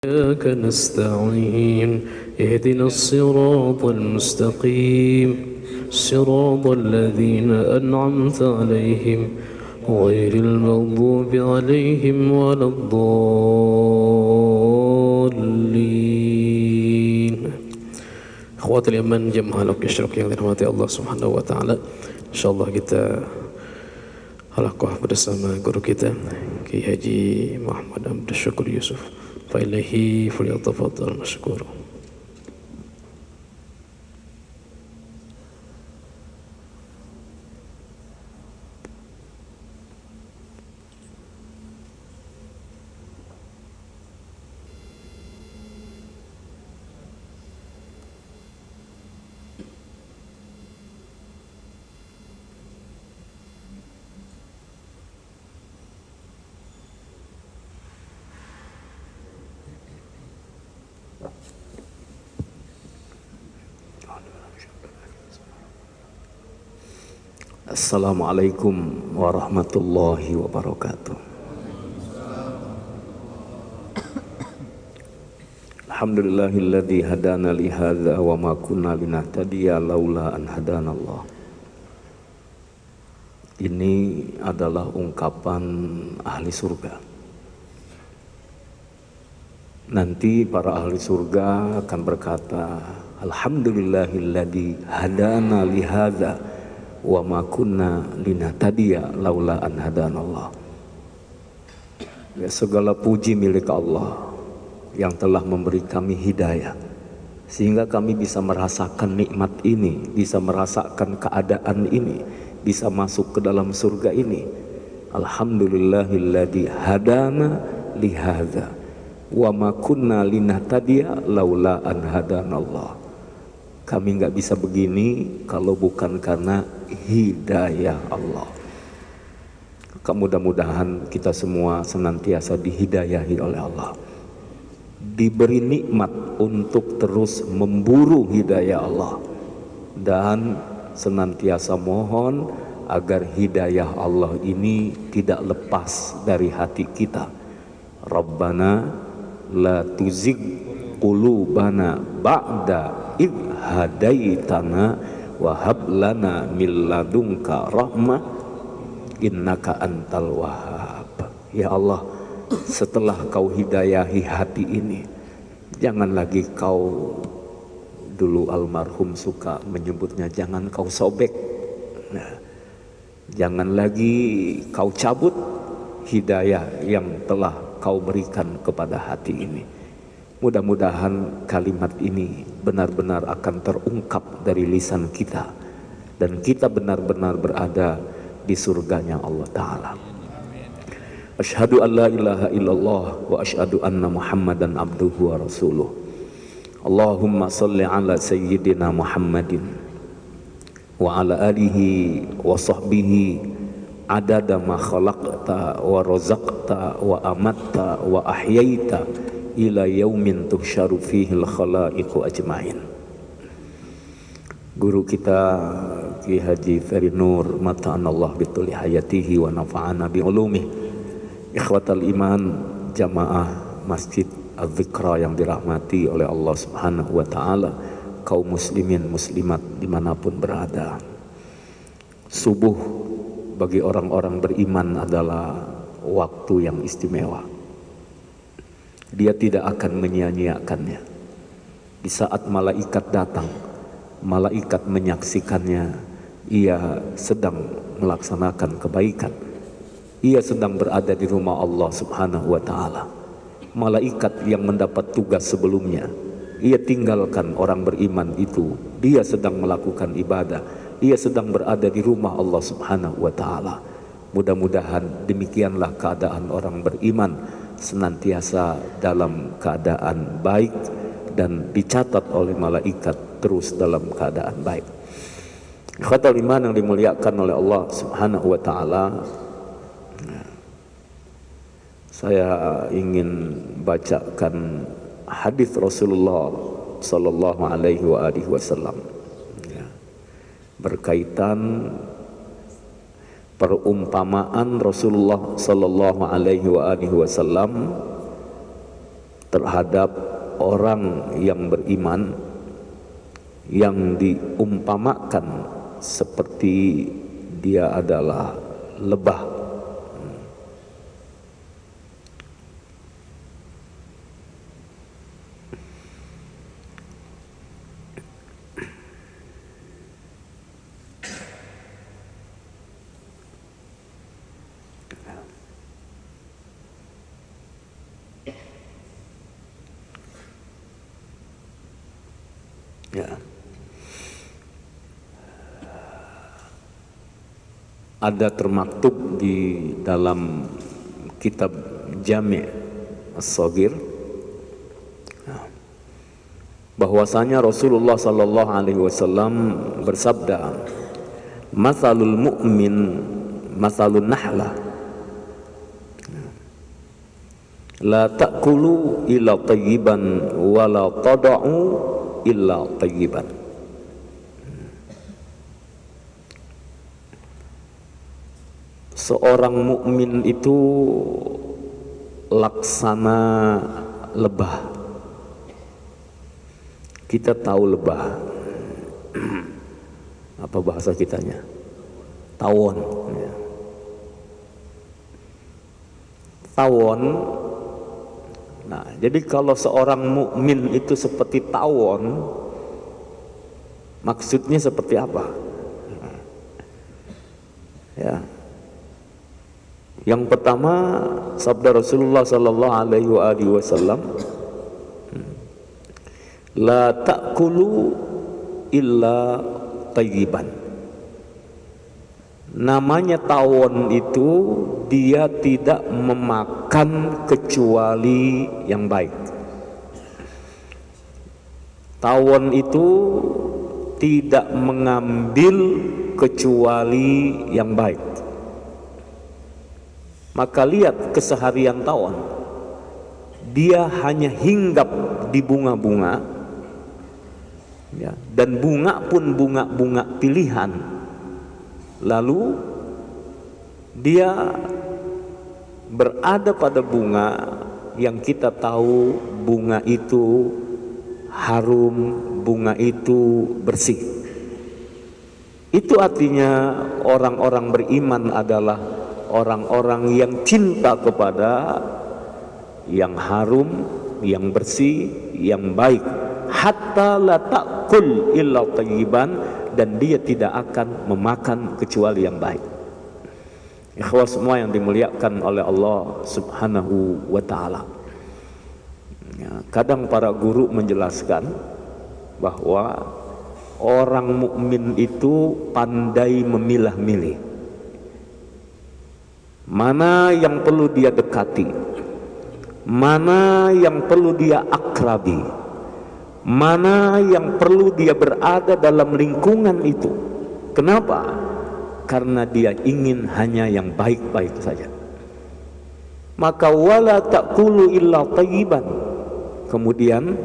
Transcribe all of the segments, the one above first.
إياك نستعين اهدنا الصراط المستقيم صراط الذين أنعمت عليهم غير المغضوب عليهم ولا الضالين. Akhwatul iman jemaah al-Isyraq yang dirahmati Allah Subhanahu wa taala. Insyaallah kita halaqah bersama guru kita Ki Haji Muhammad Abdul Syukur Yusuf. Fa ilaihi falyatafaddal mashkura. Assalamualaikum warahmatullahi wabarakatuh. Alhamdulillahilladzi hadana li hadza wa ma kunna linahtadiya laula an hadanallah. Ini adalah ungkapan ahli surga. Nanti para ahli surga akan berkata, Alhamdulillahilladzi hadana li hadza wa ma kunna linahtadiya laula an hadanallah. Ya, segala puji milik Allah yang telah memberi kami hidayah sehingga kami bisa merasakan nikmat ini, bisa merasakan keadaan ini, bisa masuk ke dalam surga ini. Alhamdulillahilladzi hadana li hadza wa ma kunna linahtadiya laula an hadanallah. Kami nggak bisa begini kalau bukan karena hidayah Allah. Mudah-mudahan kita semua senantiasa dihidayahi oleh Allah, diberi nikmat untuk terus memburu hidayah Allah, dan senantiasa mohon agar hidayah Allah ini tidak lepas dari hati kita. Rabbana la tuzigh qulubana ba'da idh hadaitana wa hab lana min ladunka rahmah innaka antal wahhab. Ya Allah, setelah kau hidayahi hati ini, jangan lagi kau, dulu almarhum suka menyebutnya, jangan kau sobek. Nah, jangan lagi kau cabut hidayah yang telah kau berikan kepada hati ini. Mudah-mudahan kalimat ini benar-benar akan terungkap dari lisan kita dan kita benar-benar berada di surganya Allah Ta'ala. Asyhadu an la ilaha illallah wa asyhadu anna Muhammadan abduhu wa rasuluh. Allahumma salli ala sayyidina Muhammadin wa ala alihi wa sahbihi adada ma khalaqta wa razaqta wa amatta wa ahyaita ila yaumin tuhsyaru fihil khalaiqu ajmain. Guru kita Ki Haji Ferry Nur mata'anallah bituli hayatihi wa nafa'ana bi ulumih. Ikhwatal iman jamaah Masjid Az-Zikra yang dirahmati oleh Allah Subhanahu wa taala, kaum muslimin muslimat dimanapun berada. Subuh bagi orang-orang beriman adalah waktu yang istimewa. Dia tidak akan menyia-nyiakannya. Di saat malaikat datang, malaikat menyaksikannya, ia sedang melaksanakan kebaikan. Ia sedang berada di rumah Allah Subhanahu wa taala. Malaikat yang mendapat tugas sebelumnya, ia tinggalkan orang beriman itu. Dia sedang melakukan ibadah. Ia sedang berada di rumah Allah Subhanahu wa taala. Mudah-mudahan demikianlah keadaan orang beriman, senantiasa dalam keadaan baik dan dicatat oleh malaikat terus dalam keadaan baik. Ikhwatul iman yang dimuliakan oleh Allah Subhanahu wa taala, saya ingin bacakan hadis Rasulullah sallallahu alaihi wasallam berkaitan perumpamaan Rasulullah sallallahu alaihi wasallam terhadap orang yang beriman yang diumpamakan seperti dia adalah lebah. Ya. Ada termaktub di dalam kitab Jami' As-Shaghir bahwasanya Rasulullah sallallahu alaihi wasallam bersabda, "Matsalul mu'min matsalun nahlah la ta'kulu illa tayyiban wa la tada'u illa tayyiban." Seorang mukmin itu laksana lebah. Kita tahu lebah. Apa bahasa kitanya? Tawon. Tawon. Nah, jadi kalau seorang mukmin itu seperti tawon, maksudnya seperti apa? Ya. Yang pertama, sabda Rasulullah sallallahu alaihi wasallam, la ta'kulu illa tayyiban. Namanya tawon itu dia tidak memakan kecuali yang baik. Tawon itu tidak mengambil kecuali yang baik. Maka lihat keseharian tawon, dia hanya hinggap di bunga-bunga, ya, dan bunga pun bunga-bunga pilihan. Lalu dia berada pada bunga yang kita tahu bunga itu harum, bunga itu bersih. Itu artinya orang-orang beriman adalah orang-orang yang cinta kepada yang harum, yang bersih, yang baik. Hatta la ta'kul illa tayyiban, dan dia tidak akan memakan kecuali yang baik. Ikhwah semua yang dimuliakan oleh Allah Subhanahu wa ta'ala. Ya, kadang para guru menjelaskan bahwa orang mukmin itu pandai memilah-milih. Mana yang perlu dia dekati, mana yang perlu dia akrabi, mana yang perlu dia berada dalam lingkungan itu. Kenapa? Karena dia ingin hanya yang baik-baik saja. Maka wala ta'kulu illa tayyiban. Kemudian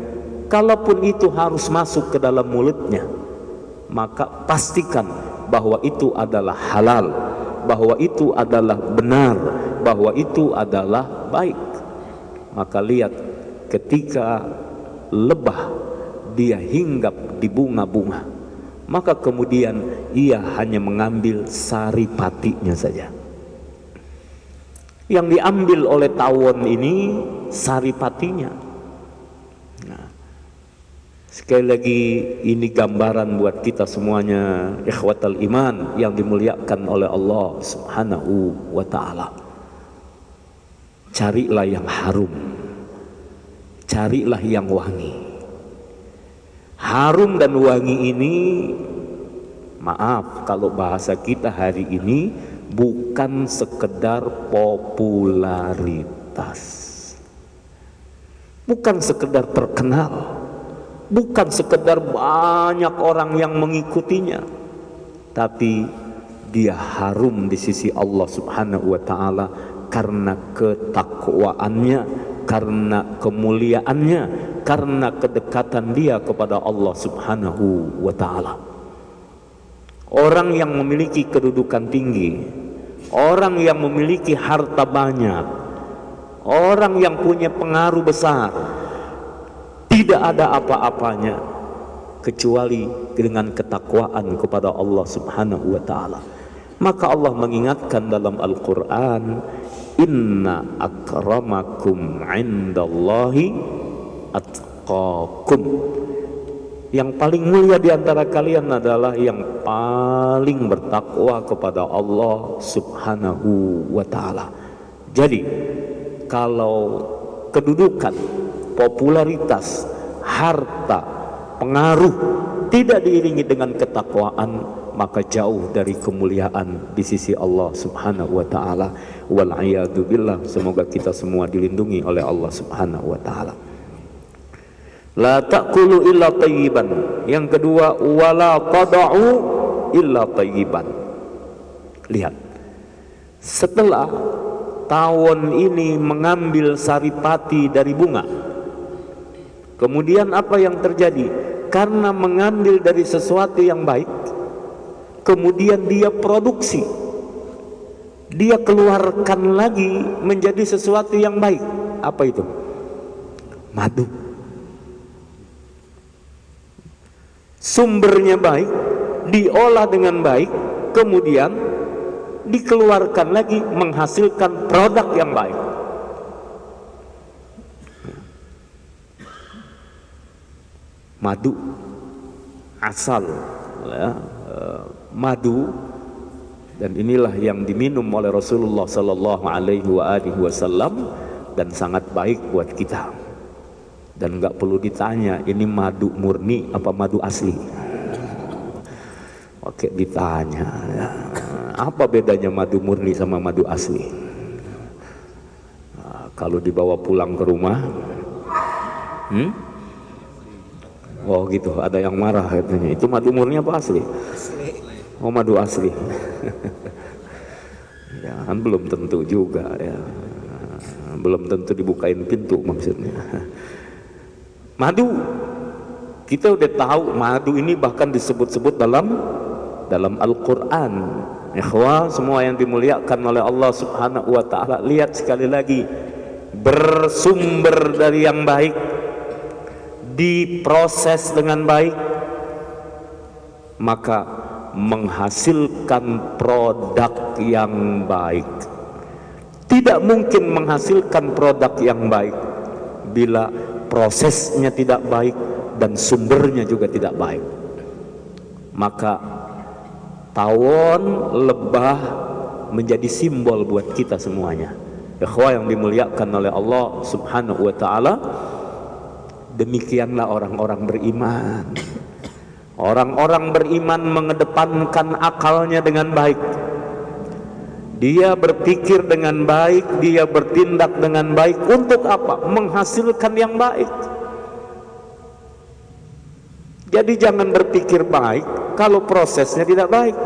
kalaupun itu harus masuk ke dalam mulutnya, maka pastikan bahwa itu adalah halal, bahwa itu adalah benar, bahwa itu adalah baik. Maka lihat ketika lebah dia hinggap di bunga-bunga, maka kemudian ia hanya mengambil saripatinya saja. Yang diambil oleh tawon ini saripatinya. Nah, sekali lagi ini gambaran buat kita semuanya, ikhwatal iman yang dimuliakan oleh Allah Subhanahu wa ta'ala. Carilah yang harum, carilah yang wangi. Harum dan wangi ini, maaf kalau bahasa kita hari ini, bukan sekedar popularitas, bukan sekedar terkenal, bukan sekedar banyak orang yang mengikutinya, tapi dia harum di sisi Allah Subhanahu wa ta'ala karena ketakwaannya, karena kemuliaannya, karena kedekatan dia kepada Allah Subhanahu wa ta'ala. Orang yang memiliki kedudukan tinggi, orang yang memiliki harta banyak, orang yang punya pengaruh besar, tidak ada apa-apanya kecuali dengan ketakwaan kepada Allah Subhanahu wa taala. Maka Allah mengingatkan dalam Al-Qur'an, inna akramakum indallahi atqakum. Yang paling mulia di antara kalian adalah yang paling bertakwa kepada Allah Subhanahu wa taala. Jadi, kalau kedudukan, popularitas, harta, pengaruh tidak diiringi dengan ketakwaan, maka jauh dari kemuliaan di sisi Allah Subhanahu wa taala. Wal a'yadu billah, semoga kita semua dilindungi oleh Allah Subhanahu wa taala. La ta'kulu illa tayyiban. Yang kedua, wala tada'u illa tayyiban. Lihat, setelah tawon ini mengambil saripati dari bunga, kemudian apa yang terjadi? Karena mengambil dari sesuatu yang baik, kemudian dia produksi, dia keluarkan lagi menjadi sesuatu yang baik. Apa itu? Madu. Sumbernya baik, diolah dengan baik, kemudian dikeluarkan lagi menghasilkan produk yang baik. Madu, asal ya, madu, dan inilah yang diminum oleh Rasulullah Sallallahu Alaihi Wasallam dan sangat baik buat kita. Dan nggak perlu ditanya ini madu murni apa madu asli. Oke, ditanya apa bedanya madu murni sama madu asli. Nah, kalau dibawa pulang ke rumah, oh gitu, ada yang marah katanya, itu madu murni apa asli? Oh, madu asli. Ya kan belum tentu juga ya, belum tentu dibukain pintu maksudnya. Madu, kita udah tahu madu ini bahkan disebut-sebut dalam Al-Quran. Ikhwah semua yang dimuliakan oleh Allah Subhanahu wa ta'ala, lihat sekali lagi, bersumber dari yang baik, diproses dengan baik, maka menghasilkan produk yang baik. Tidak mungkin menghasilkan produk yang baik bila prosesnya tidak baik dan sumbernya juga tidak baik. Maka tawon, lebah menjadi simbol buat kita semuanya. Ikhwah yang dimuliakan oleh Allah Subhanahu wa taala, demikianlah orang-orang beriman. Orang-orang beriman mengedepankan akalnya dengan baik. Dia berpikir dengan baik, dia bertindak dengan baik. Untuk apa? Menghasilkan yang baik. Jadi jangan berpikir baik kalau prosesnya tidak baik.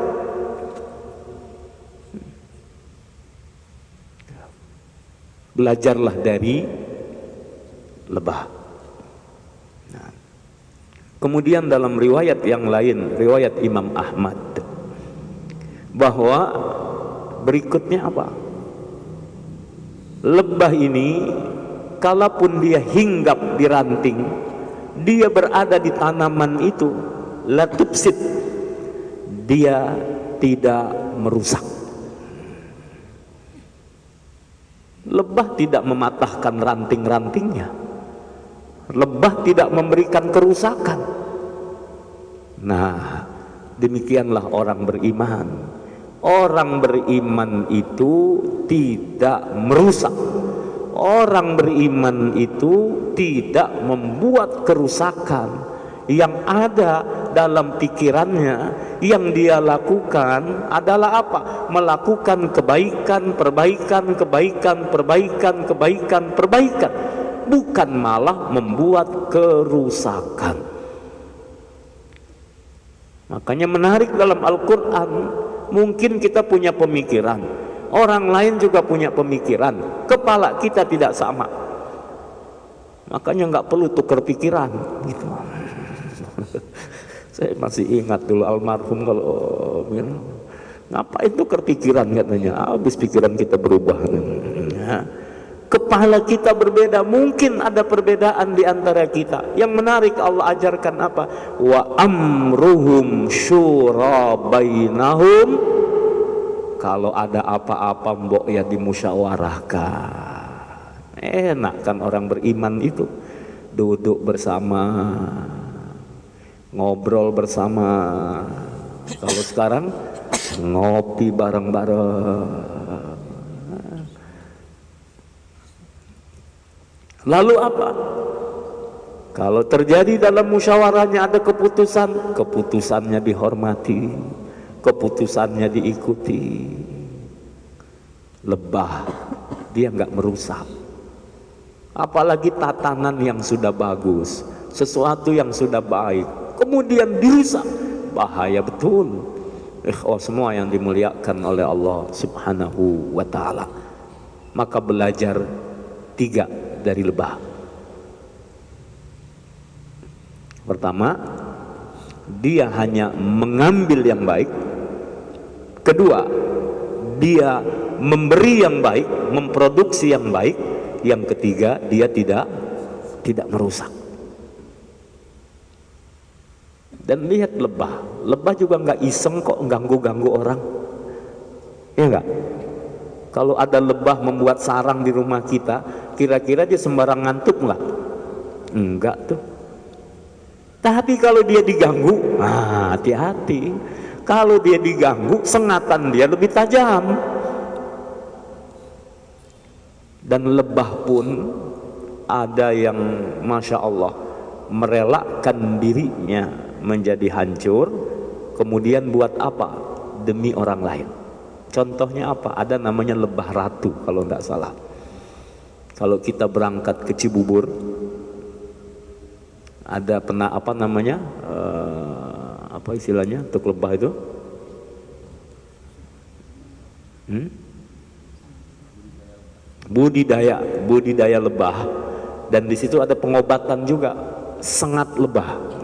Belajarlah dari lebah. Nah, kemudian dalam riwayat yang lain, riwayat Imam Ahmad, bahwa berikutnya apa? Lebah ini kalaupun dia hinggap di ranting, dia berada di tanaman itu, la tufsid, dia tidak merusak. Lebah tidak mematahkan ranting-rantingnya. Lebah tidak memberikan kerusakan. Nah, demikianlah orang beriman. Orang beriman itu tidak merusak. Orang beriman itu tidak membuat kerusakan. Yang ada dalam pikirannya, yang dia lakukan adalah apa? Melakukan kebaikan, perbaikan, kebaikan, perbaikan, kebaikan, perbaikan. Bukan malah membuat kerusakan. Makanya menarik dalam Al-Quran, mungkin kita punya pemikiran, orang lain juga punya pemikiran, kepala kita tidak sama, makanya nggak perlu tukar pikiran gitu. Saya masih ingat dulu almarhum kalau bilang, ngapain tukar pikiran katanya, habis pikiran kita berubah. pahala kita berbeda, mungkin ada perbedaan di antara kita. Yang menarik Allah ajarkan apa? Wa amruhum syura bainahum. Kalau ada apa-apa mbok ya dimusyawarahkan. Enak kan orang beriman itu, duduk bersama, ngobrol bersama. Kalau sekarang ngopi bareng-bareng. Lalu apa? Kalau terjadi dalam musyawarahnya ada keputusan, keputusannya dihormati, keputusannya diikuti. Lebah, dia nggak merusak. Apalagi tatanan yang sudah bagus, sesuatu yang sudah baik, kemudian dirusak, bahaya betul. Semua yang dimuliakan oleh Allah Subhanahu wa ta'ala. Maka belajar 3 dari lebah. Pertama, dia hanya mengambil yang baik. Kedua, dia memberi yang baik, memproduksi yang baik. Yang ketiga, dia tidak merusak. Dan lihat lebah juga nggak iseng kok ganggu-ganggu orang, ya nggak? Kalau ada lebah membuat sarang di rumah kita, kira-kira dia sembarang ngantuk nggak? Enggak tuh. Tapi kalau dia diganggu, hati-hati. Kalau dia diganggu, sengatan dia lebih tajam. Dan lebah pun ada yang Masya Allah merelakan dirinya menjadi hancur, kemudian buat apa? Demi orang lain. Contohnya apa? Ada namanya lebah ratu kalau tidak salah. Kalau kita berangkat ke Cibubur, ada apa namanya? Apa istilahnya untuk lebah itu? Budidaya lebah. Dan di situ ada pengobatan juga, sengat lebah.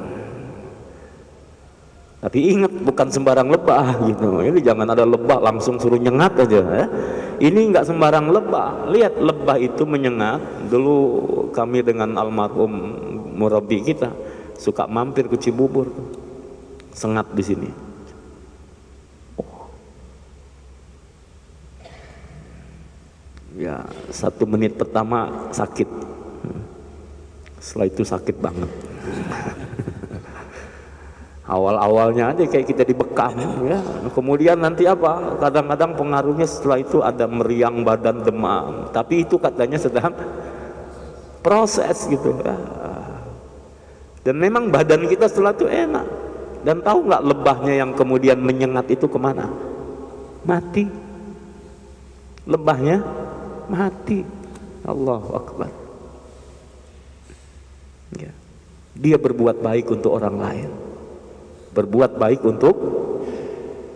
Tapi ingat, bukan sembarang lebah gitu. Ini jangan ada lebah langsung suruh nyengat aja. Ya. Ini nggak sembarang lebah. Lihat lebah itu menyengat. Dulu kami dengan almarhum murabi kita suka mampir ke Cibubur, sengat di sini. Ya 1 menit pertama sakit. Setelah itu sakit banget. Awal-awalnya aja kayak kita dibekam ya. Kemudian nanti apa? Kadang-kadang pengaruhnya setelah itu ada meriang badan, demam. Tapi itu katanya sedang proses gitu ya. Dan memang badan kita setelah itu enak. Dan tahu nggak lebahnya yang kemudian menyengat itu kemana? Mati. Lebahnya mati. Allahu Akbar. Ya. Dia berbuat baik untuk orang lain. Berbuat baik untuk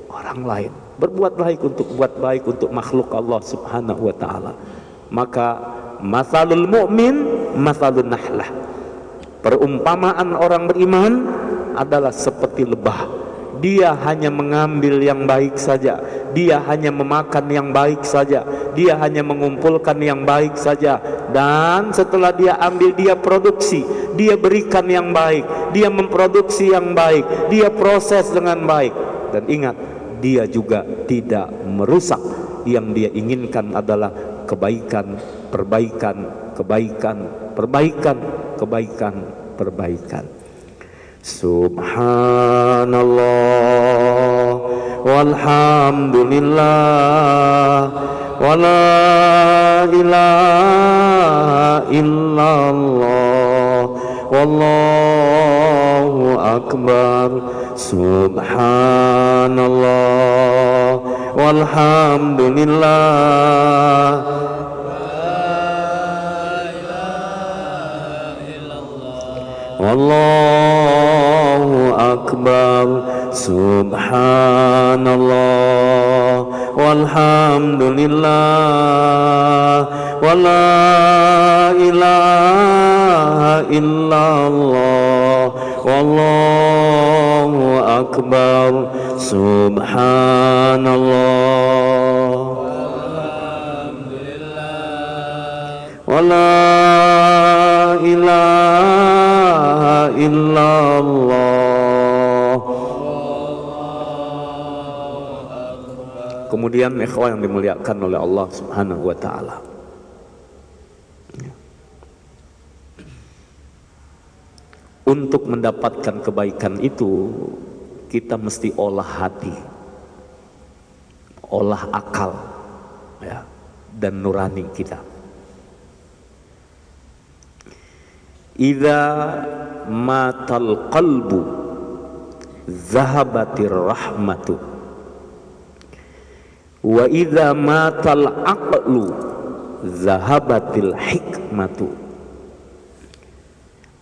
orang lain, berbuat baik untuk makhluk Allah Subhanahu wa ta'ala. Maka masalul mu'min masalun nahlah, perumpamaan orang beriman adalah seperti lebah. Dia hanya mengambil yang baik saja, dia hanya memakan yang baik saja, dia hanya mengumpulkan yang baik saja. Dan setelah dia ambil, dia produksi, dia berikan yang baik, dia memproduksi yang baik, dia proses dengan baik. Dan ingat, dia juga tidak merusak. Yang dia inginkan adalah kebaikan, perbaikan, kebaikan, perbaikan, kebaikan, perbaikan. Subhanallah walhamdulillah wala ilaha illallah wallahu akbar. Subhanallah walhamdulillah Allahu akbar. Subhanallah walhamdulillah wala ilaha illallah wallahu akbar. Subhanallah la ilaha illallah. Kemudian ikhwah yang dimuliakan oleh Allah Subhanahu wa taala, untuk mendapatkan kebaikan itu kita mesti olah hati, olah akal, ya, dan nurani kita. Idza matal qalbu zahabatir rahmatu wa idza matal aqlu zahabatil hikmatu.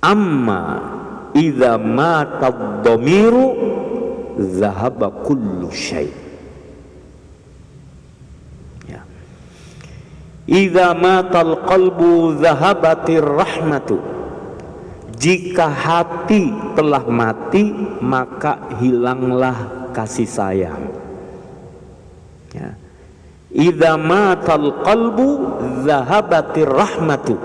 Amma idza matad dhamiru zahaba kullu syai'. Ya. Idza matal qalbu zahabatir rahmatu. Jika hati telah mati, maka hilanglah kasih sayang. Ya. Idza matal qalbu zahabatir rahmatu.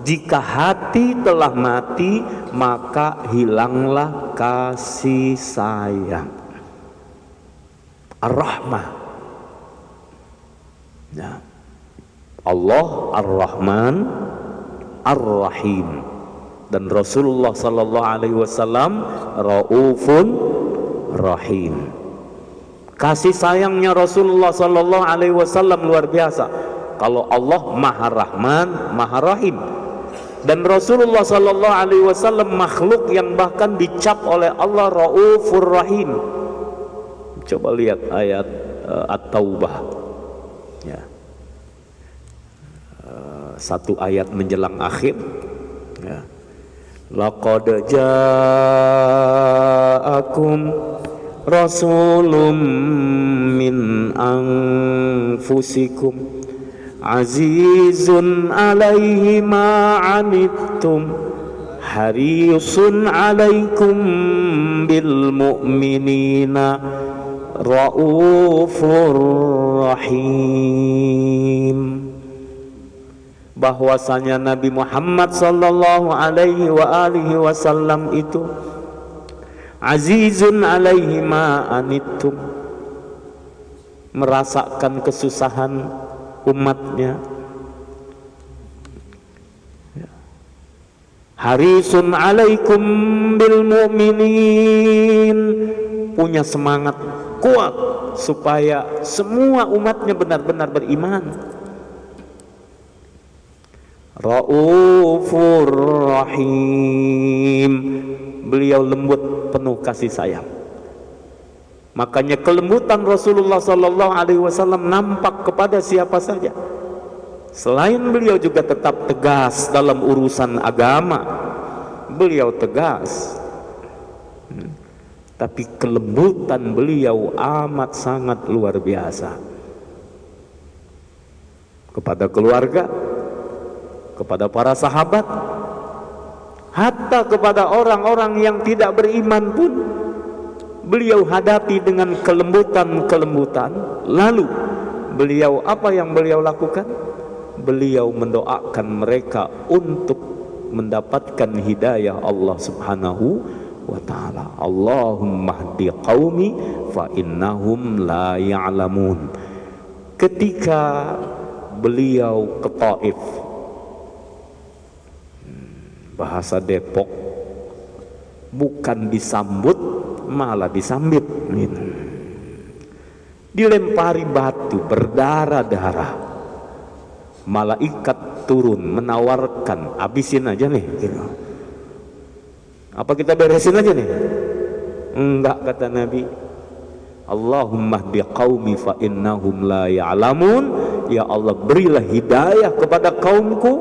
Jika hati telah mati, maka hilanglah kasih sayang. Ar-Rahmah. Ya. Allah Ar-Rahman Ar-Rahim. Dan Rasulullah sallallahu alaihi wasallam Raufun Rahim. Kasih sayangnya Rasulullah sallallahu alaihi wasallam luar biasa. Kalau Allah Maha Rahman, Maha Rahim. Dan Rasulullah sallallahu alaihi wasallam makhluk yang bahkan dicap oleh Allah Raufur Rahim. Coba lihat ayat At-Taubah. Ya. Satu ayat menjelang akhir. Ya. Laqad ja'akum rasulun min anfusikum azizun alaihi ma anittum harisun alaikum bil mu'minina raufur rahim. Bahwasanya Nabi Muhammad sallallahu alaihi wa alihi wasallam itu azizun alaihi ma anittum, merasakan kesusahan umatnya, harisun alaikum bil mu'minin, punya semangat kuat supaya semua umatnya benar-benar beriman. Raufur Rahim, beliau lembut penuh kasih sayang. Makanya kelembutan Rasulullah sallallahu alaihi wasallam nampak kepada siapa saja. Selain beliau juga tetap tegas dalam urusan agama, beliau tegas. Tapi kelembutan beliau amat sangat luar biasa kepada keluarga, kepada para sahabat, hatta kepada orang-orang yang tidak beriman pun beliau hadapi dengan kelembutan-kelembutan. Lalu beliau, apa yang beliau lakukan? Beliau mendoakan mereka untuk mendapatkan hidayah Allah Subhanahu wa ta'ala. Allahumma hdi qaumi fa innahum la ya'lamun. Ketika beliau ke Taif, bahasa Depok, bukan disambut malah disambit, dilempari batu berdarah-darah, malaikat turun menawarkan, habisin aja nih gitu. Apa kita beresin aja nih? Enggak, kata Nabi, Allahumma hdi qaumi fa innahum la ya'lamun. Ya Allah, berilah hidayah kepada kaumku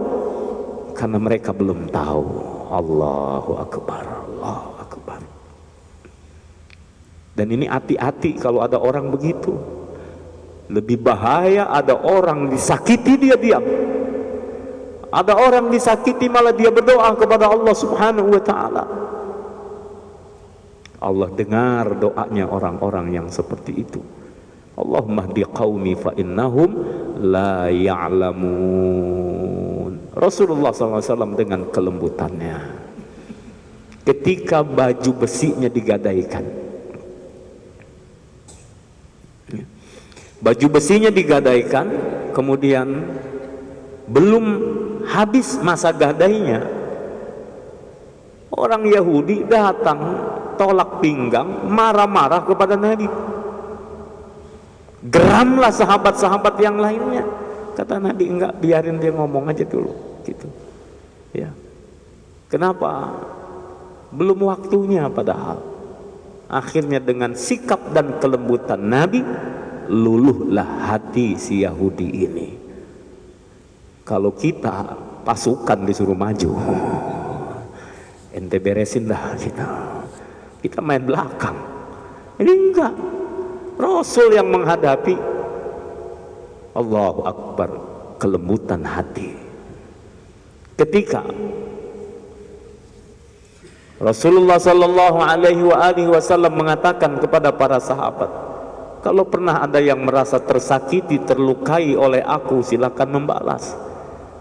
karena mereka belum tahu. Allahu Akbar, Allahu Akbar. Dan ini hati-hati kalau ada orang begitu. Lebih bahaya ada orang disakiti dia diam, ada orang disakiti malah dia berdoa kepada Allah Subhanahu wa ta'ala. Allah dengar doanya orang-orang yang seperti itu. Allahumma hdi qaumi fa innahum la ya'lamun. Rasulullah SAW dengan kelembutannya, ketika baju besinya digadaikan, baju besinya digadaikan, kemudian belum habis masa gadainya, orang Yahudi datang tolak pinggang, marah-marah kepada Nabi. Geramlah sahabat-sahabat yang lainnya. Kata Nabi, enggak, biarin dia ngomong aja dulu, gitu. Ya. Kenapa? Belum waktunya padahal. Akhirnya dengan sikap dan kelembutan Nabi, luluhlah hati si Yahudi ini. Kalau kita pasukan disuruh maju, ente beresin dah kita main belakang. Ini enggak, Rasul yang menghadapi. Allahu Akbar, kelembutan hati. Ketika Rasulullah Sallallahu Alaihi Wasallam mengatakan kepada para sahabat, kalau pernah ada yang merasa tersakiti, terlukai oleh aku, silakan membalas.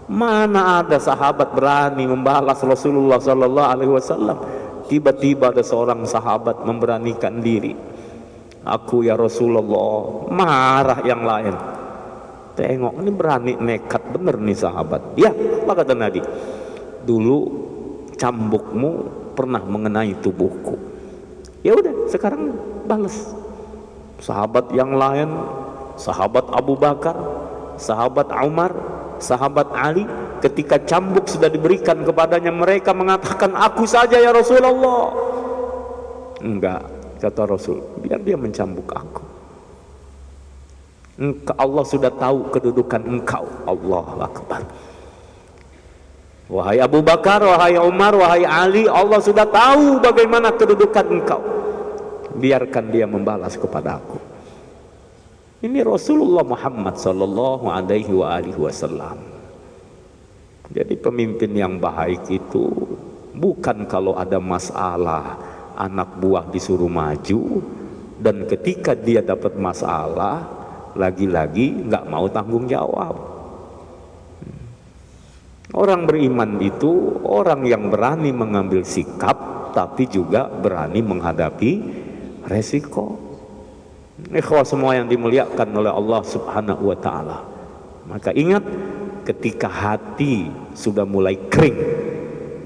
Mana ada sahabat berani membalas Rasulullah Sallallahu Alaihi Wasallam? Tiba-tiba ada seorang sahabat memberanikan diri. Aku ya Rasulullah, marah yang lain. Tengok, ini berani, nekat bener nih sahabat. Ya, apa kata Nabi? Dulu cambukmu pernah mengenai tubuhku. Ya udah, sekarang balas. Sahabat yang lain, sahabat Abu Bakar, sahabat Umar, sahabat Ali, ketika cambuk sudah diberikan kepadanya, mereka mengatakan, aku saja ya Rasulullah. Enggak, kata Rasul, biar dia mencambuk aku. Allah sudah tahu kedudukan engkau. Allahu Akbar. Wahai Abu Bakar, wahai Umar, wahai Ali, Allah sudah tahu bagaimana kedudukan engkau. Biarkan dia membalas kepada aku. Ini Rasulullah Muhammad Sallallahu Alaihi Wasallam. Jadi pemimpin yang baik itu bukan kalau ada masalah anak buah disuruh maju, dan ketika dia dapat masalah lagi-lagi nggak mau tanggung jawab. Orang beriman itu orang yang berani mengambil sikap, tapi juga berani menghadapi resiko. Ikhwah semua yang dimuliakan oleh Allah Subhanahu wa Ta'ala, maka ingat, ketika hati sudah mulai kering,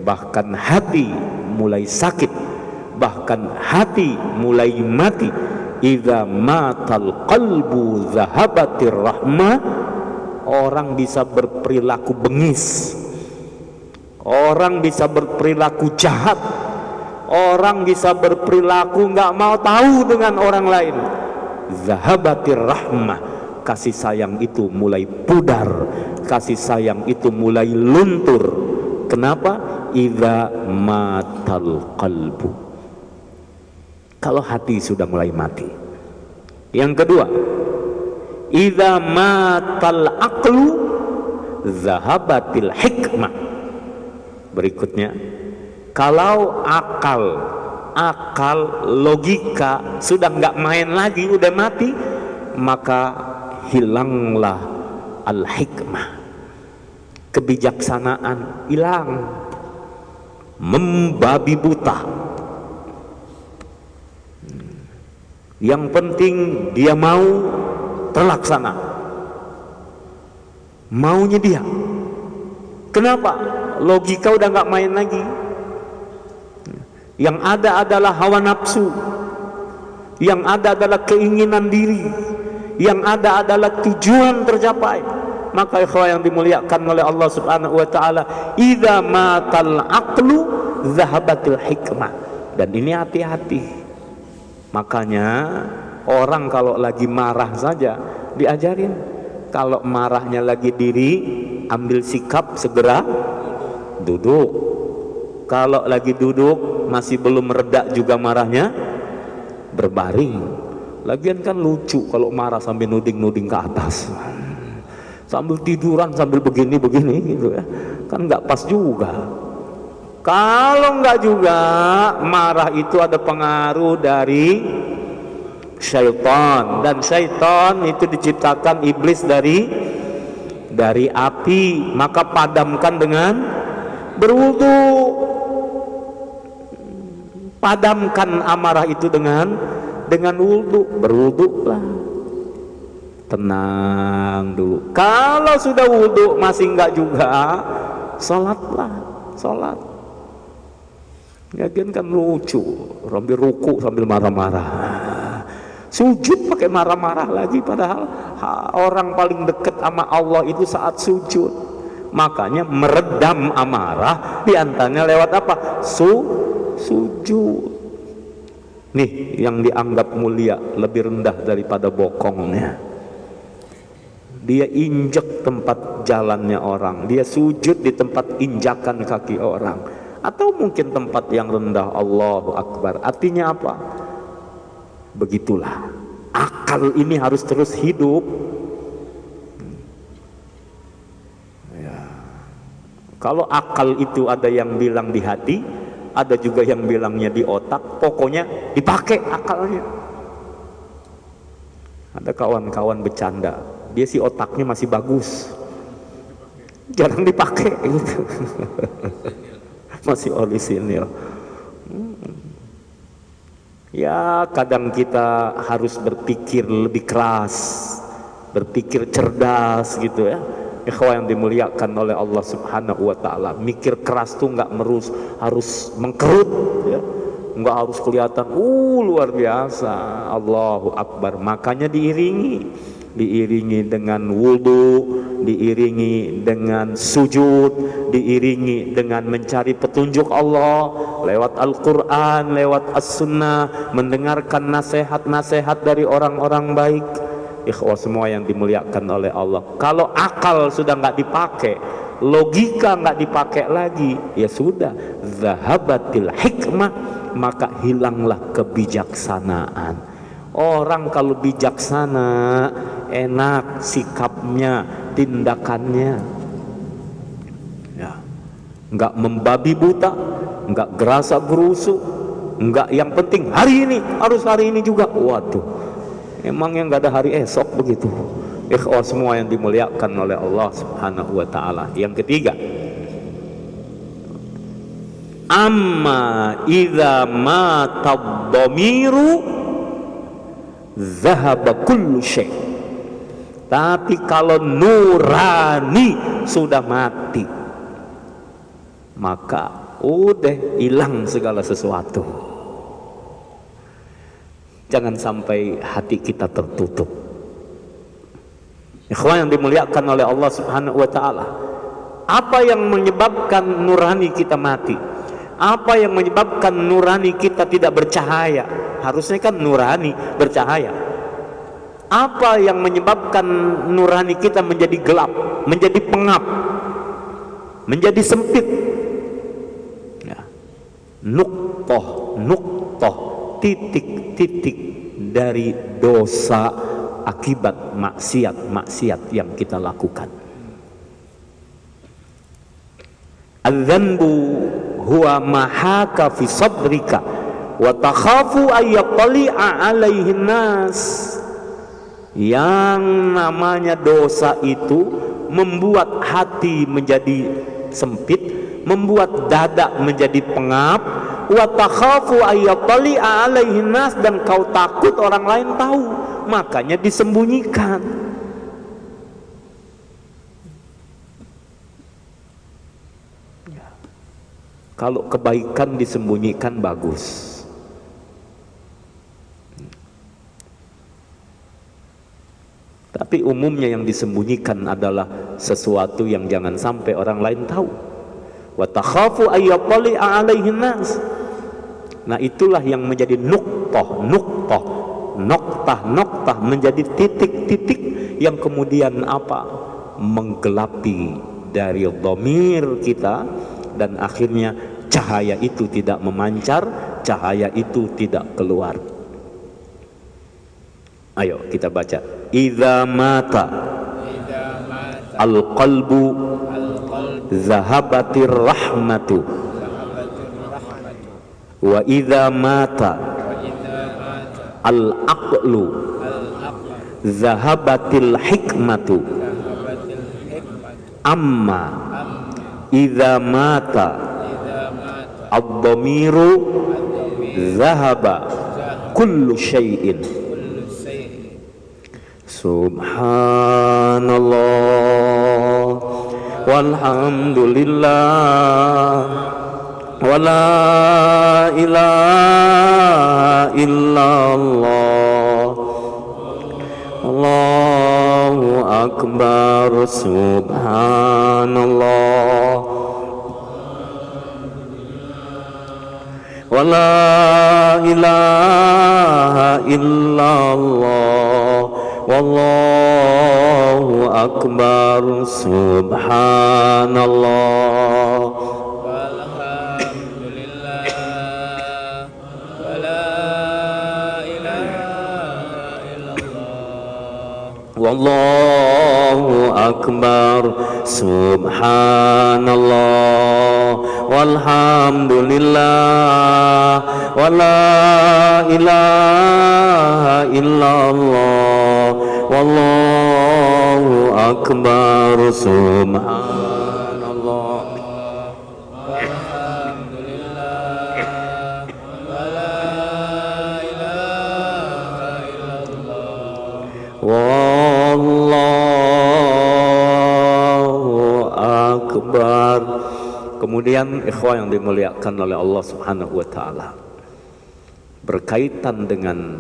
bahkan hati mulai sakit, bahkan hati mulai mati, idza matal qalbu zahabatir rahmah, orang bisa berperilaku bengis, orang bisa berperilaku jahat, orang bisa berperilaku nggak mau tahu dengan orang lain. Zahabatir rahmah, kasih sayang itu mulai pudar, kasih sayang itu mulai luntur. Kenapa? Idza matal qalbu, kalau hati sudah mulai mati. Yang kedua, idza matal aqlu zahabatil hikmah. Berikutnya, kalau akal logika sudah nggak main lagi, udah mati, maka hilanglah al hikmah, kebijaksanaan hilang, membabi buta. Yang penting dia mau terlaksana, maunya dia. Kenapa? Logika udah nggak main lagi. Yang ada adalah hawa nafsu, yang ada adalah keinginan diri, yang ada adalah tujuan tercapai. Maka ikhwah yang dimuliakan oleh Allah Subhanahu wa Ta'ala, idza matal aqlu zahabatil hikmah. Dan ini hati-hati. Makanya orang kalau lagi marah saja diajarin, kalau marahnya lagi diri, ambil sikap segera duduk. Kalau lagi duduk masih belum mereda juga marahnya, berbaring. Lagian kan lucu kalau marah sambil nuding-nuding ke atas, sambil tiduran sambil begini-begini gitu ya, kan nggak pas juga. Kalau nggak juga, marah itu ada pengaruh dari syaitan, dan syaitan itu diciptakan iblis dari dari api, maka padamkan dengan berwudu. Padamkan amarah itu dengan wudu, berwudulah. Tenang dulu. Kalau sudah wudu masih enggak juga, sholatlah, sholat. Lagian kan lucu, sambil ruku sambil marah-marah, sujud pakai marah-marah lagi, padahal orang paling dekat sama Allah itu saat sujud. Makanya meredam amarah diantaranya lewat apa? Sujud. Nih yang dianggap mulia lebih rendah daripada bokongnya. Dia injek tempat jalannya orang, dia sujud di tempat injakan kaki orang, atau mungkin tempat yang rendah. Allahu Akbar. Artinya apa? Begitulah, akal ini harus terus hidup. Ya. Kalau akal itu ada yang bilang di hati, ada juga yang bilangnya di otak, pokoknya dipakai akalnya. Ada kawan-kawan bercanda, dia si otaknya masih bagus, jarang dipakai gitu. Masih orisinil. Ya kadang kita harus berpikir lebih keras, berpikir cerdas gitu ya. Ikhwan yang dimuliakan oleh Allah Subhanahu wa taala, mikir keras tuh nggak harus mengkerut ya. Nggak harus kelihatan luar biasa. Allahu Akbar. Makanya diiringi dengan wudu, diiringi dengan sujud, diiringi dengan mencari petunjuk Allah lewat Al-Quran, lewat As-Sunnah, mendengarkan nasihat-nasihat dari orang-orang baik. Ikhwah semua yang dimuliakan oleh Allah, kalau akal sudah nggak dipakai, logika nggak dipakai lagi, ya sudah, zahabatil hikmah, maka hilanglah kebijaksanaan. Orang kalau bijaksana enak sikapnya, tindakannya ya, nggak membabi buta, nggak gerasa gerusu, nggak yang penting hari ini, harus hari ini juga. Waduh, emangnya nggak ada hari esok begitu. Ikhwah semua yang dimuliakan oleh Allah Subhanahu wa taala. Yang ketiga, amma idza mata dhamiru zahaba kullu syai'. Tapi kalau nurani sudah mati, maka udah hilang segala sesuatu. Jangan sampai hati kita tertutup. Ikhwan yang dimuliakan oleh Allah Subhanahu wa taala, apa yang menyebabkan nurani kita mati? Apa yang menyebabkan nurani kita tidak bercahaya? Harusnya kan nurani bercahaya. Apa yang menyebabkan nurani kita menjadi gelap, menjadi pengap, menjadi sempit? Ya. Nuqtoh, titik-titik dari dosa akibat maksiat yang kita lakukan. Adzanbu huwa mahaka fi sadrika wa takhafu ayyatali'a alaihi nas. Yang namanya dosa itu membuat hati menjadi sempit, membuat dada menjadi pengap, wa takhafu ayyatali'a alaihi nas, dan kau takut orang lain tahu, makanya disembunyikan. Kalau kebaikan disembunyikan bagus. Tapi umumnya yang disembunyikan adalah sesuatu yang jangan sampai orang lain tahu. Wa takhafu ayyatali'a alaihin nas. Nah, itulah yang menjadi noktah, menjadi titik-titik yang kemudian apa? Menggelapi dari dhamir kita, dan akhirnya cahaya itu tidak memancar, cahaya itu tidak keluar. Ayo kita baca. Idza mata al-qalbu zahabatir rahmatu, wa idza mata al-aqlu zahabatil hikmatu, amma idza mata ad-dhamiru zahaba kullu syai'in. Subhanallah walhamdulillah wala ilaha illallah Allahu akbar. Subhanallah wala ilaha illallah wallahu akbar. Subhanallah walhamdulillah wala ilaha illallah wallahu akbar. Subhanallah walhamdulillah wala ilaha illallah wallahu akbar. Subhanallah walhamdulillah wala ilaha illallah wallahu akbar. Kemudian ikhwah yang dimuliakan oleh Allah Subhanahu wa taala, berkaitan dengan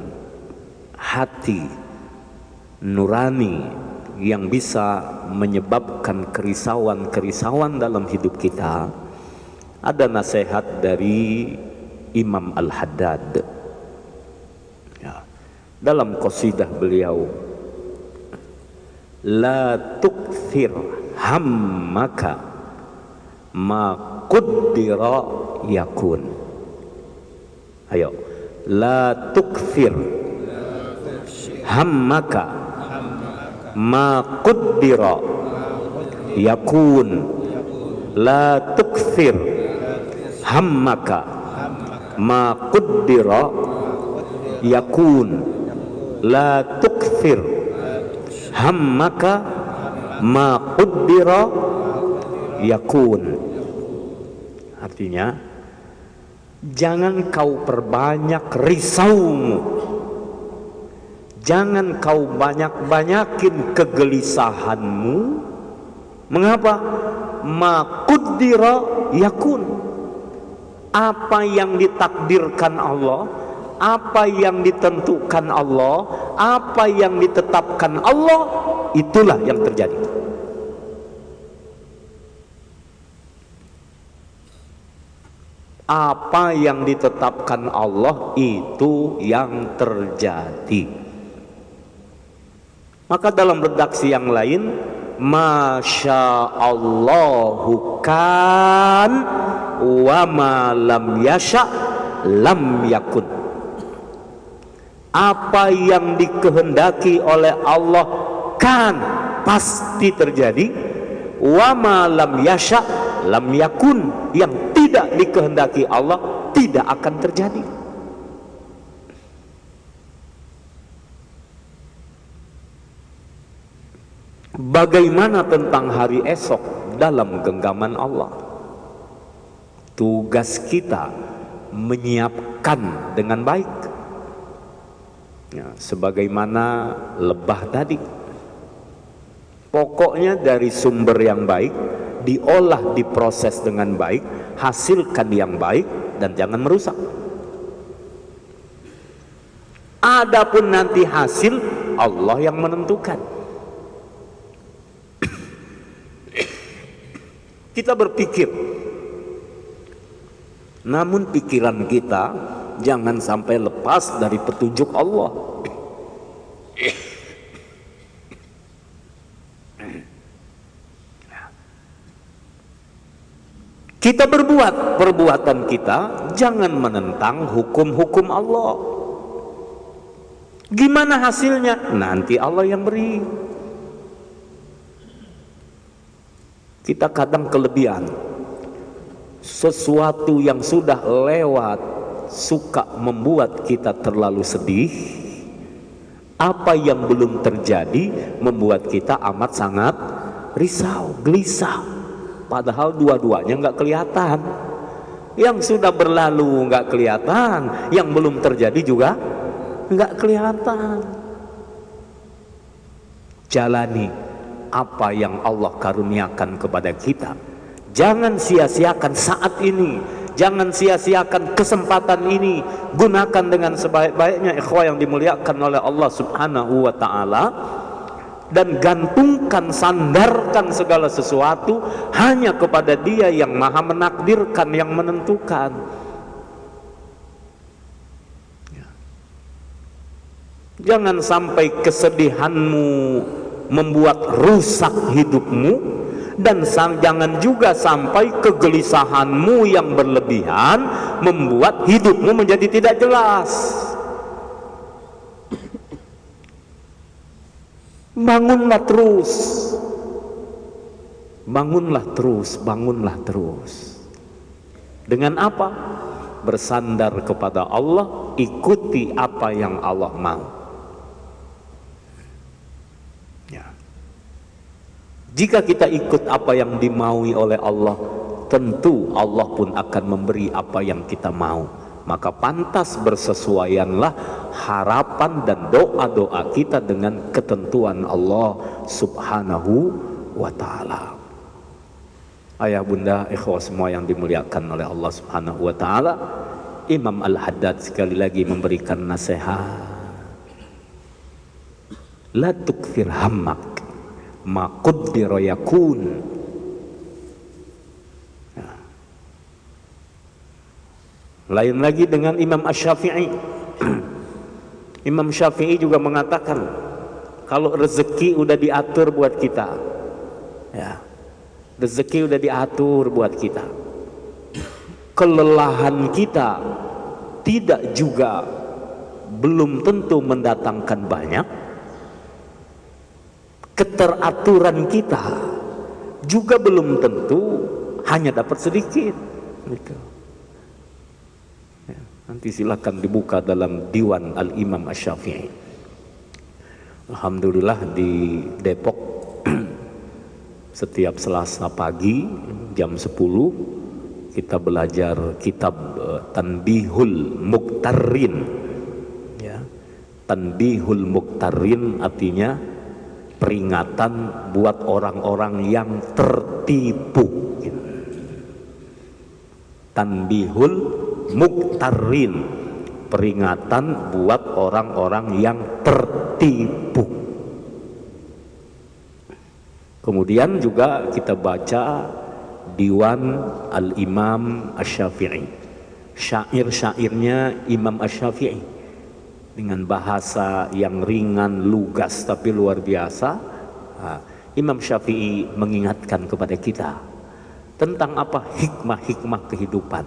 hati nurani yang bisa menyebabkan kerisauan-kerisauan dalam hidup kita, ada nasihat dari Imam Al-Haddad ya, dalam qasidah beliau, la tukthir hammaka ma qaddara yakun. Ayo, la tukthir hammaka ma qaddara yakun. La tukthir hammaka ma qaddara yakun. La tukthir hammaka ma qaddara yakun. Artinya, jangan kau perbanyak risaumu, jangan kau banyak-banyakin kegelisahanmu. Mengapa? Ma qaddara yakun. Apa yang ditakdirkan Allah, apa yang ditentukan Allah, apa yang ditetapkan Allah, itulah yang terjadi. Apa yang ditetapkan Allah itu yang terjadi. Maka dalam redaksi yang lain, Masya Allahu kan wa ma lam yasha lam yakun. Apa yang dikehendaki oleh Allah kan pasti terjadi, wa ma lam yasha lam yakun. Yang tidak dikehendaki Allah tidak akan terjadi. Bagaimana tentang hari esok dalam genggaman Allah? Tugas kita menyiapkan dengan baik ya, sebagaimana lebah tadi. Pokoknya dari sumber yang baik, diolah, diproses dengan baik, hasilkan yang baik, dan jangan merusak. Adapun nanti hasil, Allah yang menentukan. Kita berpikir, namun pikiran kita jangan sampai lepas dari petunjuk Allah. Kita berbuat, perbuatan kita jangan menentang hukum-hukum Allah. Gimana hasilnya? Nanti Allah yang beri. Kita kadang kelebihan. Sesuatu yang sudah lewat suka membuat kita terlalu sedih. Apa yang belum terjadi membuat kita amat sangat risau, gelisah. Padahal dua-duanya nggak kelihatan. Yang sudah berlalu nggak kelihatan, yang belum terjadi juga nggak kelihatan. Jalani apa yang Allah karuniakan kepada kita. Jangan sia-siakan saat ini, jangan sia-siakan kesempatan ini. Gunakan dengan sebaik-baiknya, ikhwah yang dimuliakan oleh Allah Subhanahu wa ta'ala. Dan gantungkan, sandarkan segala sesuatu hanya kepada Dia yang maha menakdirkan, yang menentukan. Jangan sampai kesedihanmu membuat rusak hidupmu, dan jangan juga sampai kegelisahanmu yang berlebihan membuat hidupmu menjadi tidak jelas. Bangunlah terus, bangunlah terus, bangunlah terus. Dengan apa? Bersandar kepada Allah, ikuti apa yang Allah mau. Ya. Jika kita ikut apa yang dimaui oleh Allah, tentu Allah pun akan memberi apa yang kita mau. Maka pantas bersesuaianlah harapan dan doa-doa kita dengan ketentuan Allah Subhanahu wa ta'ala. Ayah bunda, ikhwah semua yang dimuliakan oleh Allah Subhanahu wa ta'ala, Imam Al-Haddad sekali lagi memberikan nasihat. La tukfir hammak ma qaddara yakun. Lain lagi dengan Imam Asy-Syafi'i. Imam Syafi'i juga mengatakan, kalau rezeki udah diatur buat kita, ya, rezeki udah diatur buat kita, kelelahan kita tidak juga belum tentu mendatangkan banyak, keteraturan kita juga belum tentu hanya dapat sedikit, gitu. Nanti silakan dibuka dalam Diwan Al-Imam Asy-Syafi'i. Alhamdulillah di Depok setiap Selasa pagi jam 10 kita belajar kitab Tanbihul Muqtarrin. Ya. Tanbihul Muqtarrin artinya peringatan buat orang-orang yang tertipu. Tanbihul Muqtarrin, peringatan buat orang-orang yang tertipu. Kemudian juga kita baca Diwan Al-Imam Asy-Syafi'i, syair-syairnya Imam Asy-Syafi'i dengan bahasa yang ringan, lugas tapi luar biasa. Imam Syafi'i mengingatkan kepada kita tentang apa hikmah-hikmah kehidupan.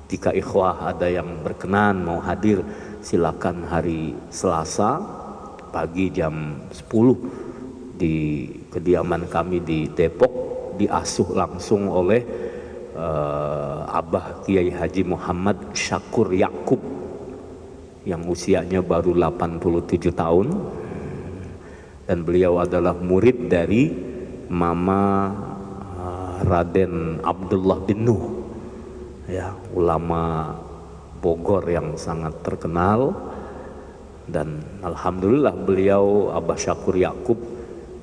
Jika ikhwah ada yang berkenan mau hadir, silakan hari Selasa pagi jam 10 di kediaman kami di Depok, diasuh langsung oleh Abah Kiai Haji Muhammad Syakur Yakub yang usianya baru 87 tahun, dan beliau adalah murid dari Mama Raden Abdullah bin Nuh, ya, ulama Bogor yang sangat terkenal. Dan alhamdulillah beliau, Abah Syakur Yakub,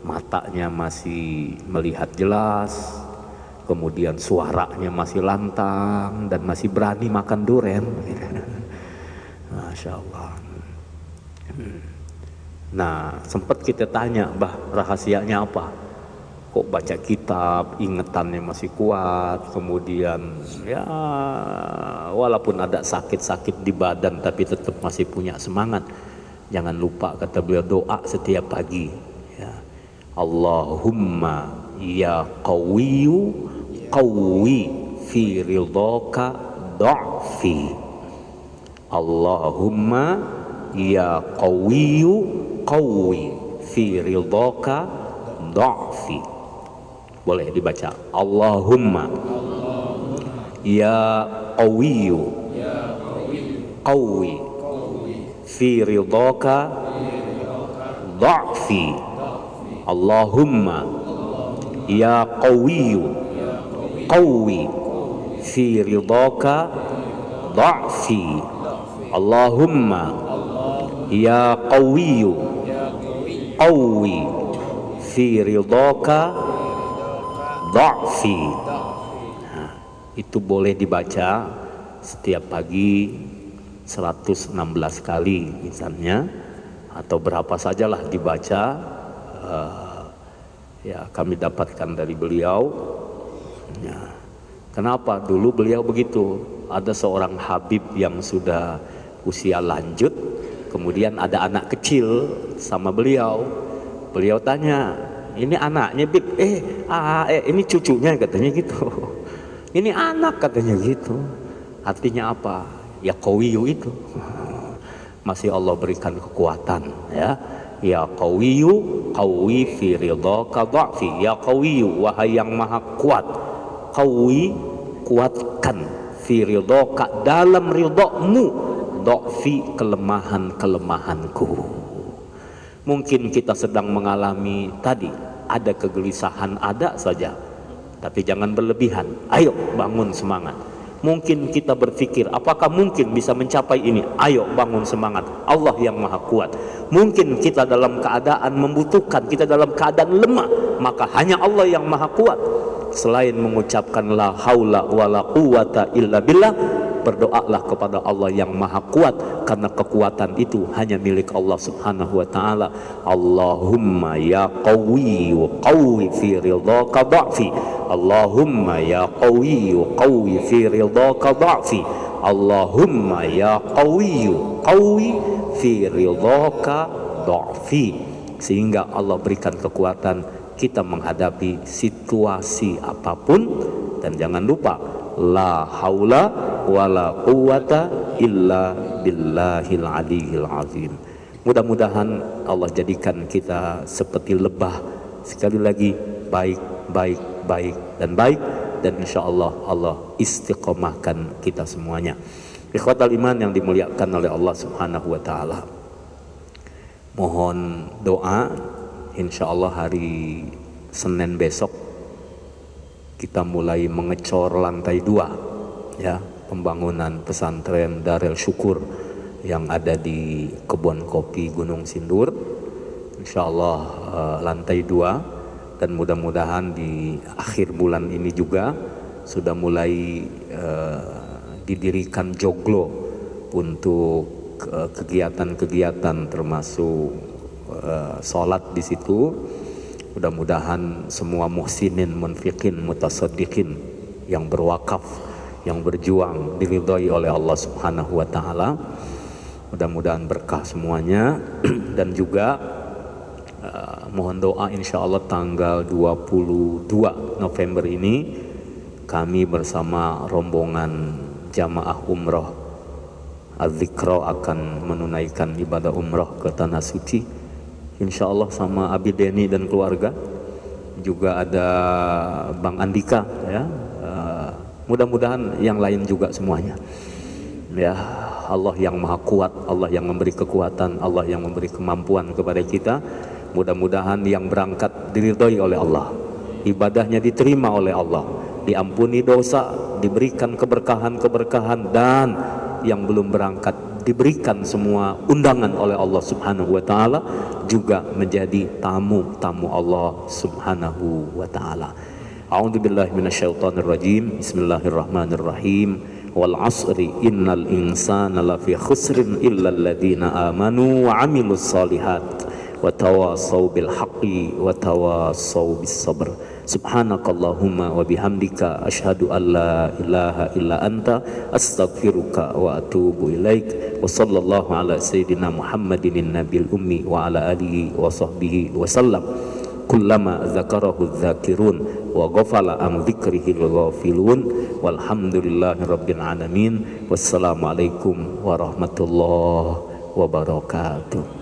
matanya masih melihat jelas, kemudian suaranya masih lantang dan masih berani makan duren. Masya Allah. Nah, sempat kita tanya, Bah, rahasianya apa? Kok baca kitab, ingetannya masih kuat, kemudian ya walaupun ada sakit-sakit di badan tapi tetap masih punya semangat. Jangan lupa, kata beliau, doa setiap pagi, ya. Allahumma ya qawiyyu qawwi fi ridhaka dha'fi. Allahumma ya qawiyyu qawwi fi ridhaka dha'fi. Boleh dibaca, Allahumma ya qawiyyu qawwi fi ridhaka dha'fi. Allahumma ya qawiyyu qawwi fi ridhaka dha'fi. Allahumma ya qawiyyu qawwi fi ridhaka dha'fi. Nah, itu boleh dibaca setiap pagi 116 kali misalnya, atau berapa sajalah dibaca. Ya, kami dapatkan dari beliau. Ya. Kenapa dulu beliau begitu? Ada seorang Habib yang sudah usia lanjut, kemudian ada anak kecil sama beliau. Beliau tanya, ini anaknya Bib? Ini cucunya, katanya gitu. Ini anak, katanya gitu. Artinya apa? Ya qawiyu itu. Masih Allah berikan kekuatan, ya. Ya qawiyu qawwi fi ridhaka dha'fi. Ya qawiyu, wahai yang maha kuat, qawwi, kuatkan, fi ridhaka, dalam ridhamu, dha'fi, kelemahan-kelemahanku. Mungkin kita sedang mengalami tadi, ada kegelisahan, ada saja, tapi jangan berlebihan. Ayo bangun semangat. Mungkin kita berpikir, apakah mungkin bisa mencapai ini? Ayo bangun semangat. Allah yang maha kuat. Mungkin kita dalam keadaan membutuhkan, kita dalam keadaan lemah, maka hanya Allah yang maha kuat. Selain mengucapkan la haula wala quwata illa billah, berdoalah kepada Allah yang maha kuat, karena kekuatan itu hanya milik Allah subhanahu wa ta'ala. Allahumma ya qawiyyu qawwi fi ridhaka dha'fi. Allahumma ya qawiyyu qawwi fi ridhaka dha'fi. Allahumma ya qawiyyu qawwi fi ridhaka dha'fi. Sehingga Allah berikan kekuatan kita menghadapi situasi apapun. Dan jangan lupa, la haula wala quwata illa billahil aliyil azim. Mudah-mudahan Allah jadikan kita seperti lebah, sekali lagi baik, baik, baik, dan baik. Dan insya Allah Allah istiqomahkan kita semuanya. Ikhwatal iman yang dimuliakan oleh Allah subhanahu wa ta'ala, mohon doa. Insya Allah hari Senin besok kita mulai mengecor lantai 2, ya, pembangunan pesantren Darul Syukur yang ada di Kebun Kopi Gunung Sindur. Insya Allah lantai 2, dan mudah-mudahan di akhir bulan ini juga sudah mulai didirikan joglo untuk kegiatan-kegiatan termasuk sholat di situ. Mudah-mudahan semua muhsinin, munfiqin, mutasaddiqin yang berwakaf, yang berjuang diridhai oleh Allah subhanahu wa ta'ala, mudah-mudahan berkah semuanya. Dan juga mohon doa, insya Allah tanggal 22 November ini kami bersama rombongan jamaah umroh Az-Zikra akan menunaikan ibadah umroh ke Tanah Suci. Insya Allah sama Abi Deni dan keluarga, juga ada Bang Andika, ya. Mudah-mudahan yang lain juga semuanya. Ya, Allah yang maha kuat, Allah yang memberi kekuatan, Allah yang memberi kemampuan kepada kita. Mudah-mudahan yang berangkat diridhai oleh Allah, ibadahnya diterima oleh Allah, diampuni dosa, diberikan keberkahan-keberkahan, dan yang belum berangkat diberikan semua undangan oleh Allah subhanahu wa ta'ala, juga menjadi tamu-tamu Allah subhanahu wa ta'ala. A'udzubillahi minasyaitonirrajim. Bismillahirrahmanirrahim. Wal 'asri innal insana lafi khusrin illa alladziina amanu wa 'amilus shalihat wa tawassaw bil haqqi wa tawassaw bis sabr. Subhanakallahumma wa bihamdika asyhadu an la ilaha illa anta astaghfiruka wa atubu ilaik. Wa sallallahu ala sayyidina Muhammadin nabil ummi wa ala alihi wa sahbihi wa sallam. Kullama dzakarahu dzakirun wa ghafala an dzikrihi al-ghafilun. Walhamdulillahi rabbil alamin. Wassalamualaikum warahmatullahi wabarakatuh.